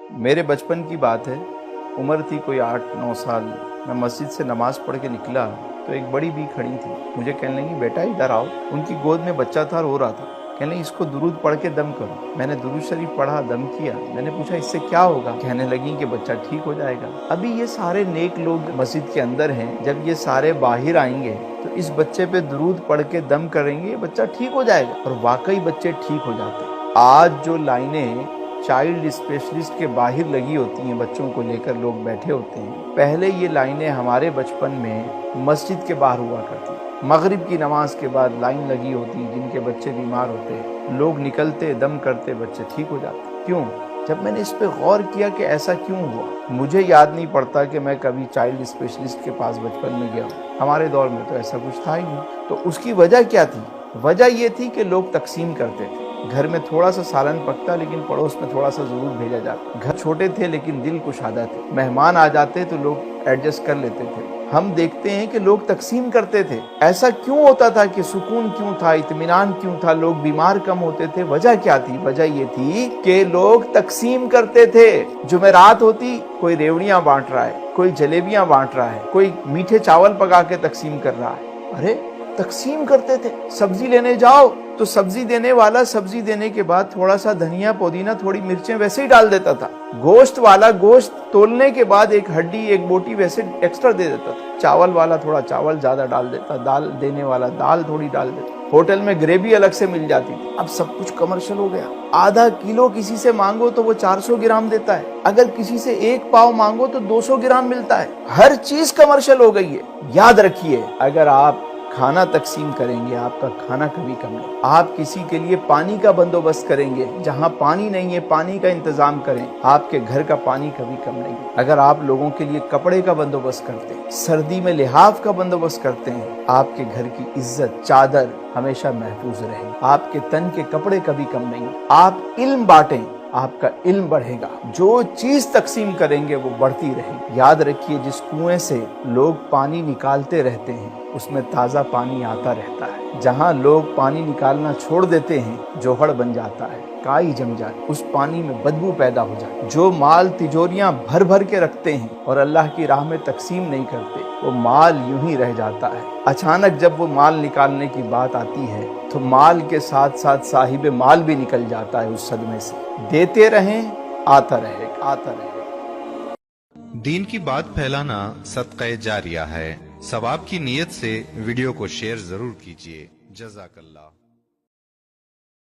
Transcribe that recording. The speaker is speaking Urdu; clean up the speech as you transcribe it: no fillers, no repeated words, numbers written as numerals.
میرے بچپن کی بات ہے، عمر تھی کوئی 8-9 سال. میں مسجد سے نماز پڑھ کے نکلا تو ایک بڑی بھی کھڑی تھی. مجھے کہنے لگی بیٹا ادھر آؤ. ان کی گود میں بچہ تھا، رو رہا تھا. کہنے لگی اس کو درود پڑھ کے دم کرو. میں نے درود شریف پڑھا، دم کیا. میں نے پوچھا اس سے کیا ہوگا؟ کہنے لگی کہ بچہ ٹھیک ہو جائے گا. ابھی یہ سارے نیک لوگ مسجد کے اندر ہیں، جب یہ سارے باہر آئیں گے تو اس بچے پہ درود پڑھ کے دم کریں گے، بچہ ٹھیک ہو جائے گا. اور واقعی بچے ٹھیک ہو جاتے ہیں. آج جو لائنیں چائلڈ اسپیشلسٹ کے باہر لگی ہوتی ہیں، بچوں کو لے کر لوگ بیٹھے ہوتے ہیں، پہلے یہ لائنیں ہمارے بچپن میں مسجد کے باہر ہوا کرتی. مغرب کی نماز کے بعد لائن لگی ہوتی، جن کے بچے بیمار ہوتے لوگ نکلتے، دم کرتے، بچے ٹھیک ہو جاتے. کیوں؟ جب میں نے اس پہ غور کیا کہ ایسا کیوں ہوا، مجھے یاد نہیں پڑتا کہ میں کبھی چائلڈ اسپیشلسٹ کے پاس بچپن میں گیا ہوں. ہمارے دور میں تو ایسا کچھ تھا ہی نہیں. تو اس کی وجہ کیا تھی؟ وجہ یہ تھی کہ لوگ تقسیم کرتے تھے. گھر میں تھوڑا سا سالن پکتا لیکن پڑوس میں تھوڑا سا ضرور بھیجا جاتا. گھر چھوٹے تھے لیکن دل کشادہ تھے. مہمان آ جاتے تو لوگ ایڈجسٹ کر لیتے تھے. ہم دیکھتے ہیں کہ لوگ تقسیم کرتے تھے. ایسا کیوں ہوتا تھا کہ سکون کیوں تھا، اطمینان کیوں تھا، لوگ بیمار کم ہوتے تھے؟ وجہ کیا تھی؟ وجہ یہ تھی کہ لوگ تقسیم کرتے تھے. جمعرات ہوتی، کوئی ریوڑیاں بانٹ رہا ہے، کوئی جلیبیاں بانٹ رہا ہے، کوئی میٹھے چاول پکا کے تقسیم کر رہا ہے. ارے تقسیم کرتے تھے. سبزی لینے جاؤ تو سبزی دینے والا سبزی دینے کے بعد تھوڑا سا دھنیا، پودینہ، تھوڑی مرچیں ویسے ہی ڈال دیتا تھا. گوشت والا گوشت تولنے کے بعد ایک ہڈی، ایک بوٹی ویسے ایکسٹرا دے دیتا تھا. چاول والا تھوڑا چاول زیادہ ڈال دیتا، دال دینے والا دال تھوڑی ڈال دیتا. ہوٹل میں گریوی الگ سے مل جاتی تھی. اب سب کچھ کمرشل ہو گیا. آدھا کلو کسی سے مانگو تو وہ 400 گرام دیتا ہے. اگر کسی سے 1 پاؤ مانگو تو 200 گرام ملتا ہے. ہر چیز کمرشل ہو گئی ہے. یاد رکھیے، اگر آپ کھانا تقسیم کریں گے آپ کا کھانا کبھی کم نہیں. آپ کسی کے لیے پانی کا بندوبست کریں گے، جہاں پانی نہیں ہے پانی کا انتظام کریں، آپ کے گھر کا پانی کبھی کم نہیں. اگر آپ لوگوں کے لیے کپڑے کا بندوبست کرتے ہیں، سردی میں لحاف کا بندوبست کرتے ہیں، آپ کے گھر کی عزت، چادر ہمیشہ محفوظ رہے. آپ کے تن کے کپڑے کبھی کم نہیں. آپ علم بانٹیں، آپ کا علم بڑھے گا. جو چیز تقسیم کریں گے وہ بڑھتی رہے گی. یاد رکھیے، جس کنویں سے لوگ پانی نکالتے رہتے ہیں اس میں تازہ پانی آتا رہتا ہے. جہاں لوگ پانی نکالنا چھوڑ دیتے ہیں جوہڑ بن جاتا ہے، کائی جم جاتی، اس پانی میں بدبو پیدا ہو جاتی. جو مال تجوریاں بھر بھر کے رکھتے ہیں اور اللہ کی راہ میں تقسیم نہیں کرتے، وہ مال یوں ہی رہ جاتا ہے. اچانک جب وہ مال نکالنے کی بات آتی ہے تو مال کے ساتھ ساتھ صاحب مال بھی نکل جاتا ہے اس صدمے سے. دیتے رہیں، آتا رہے گا، آتا رہے گا. دین کی بات پھیلانا صدقہ جاریہ ہے. ثواب کی نیت سے ویڈیو کو شیئر ضرور کیجیے. جزاک اللہ.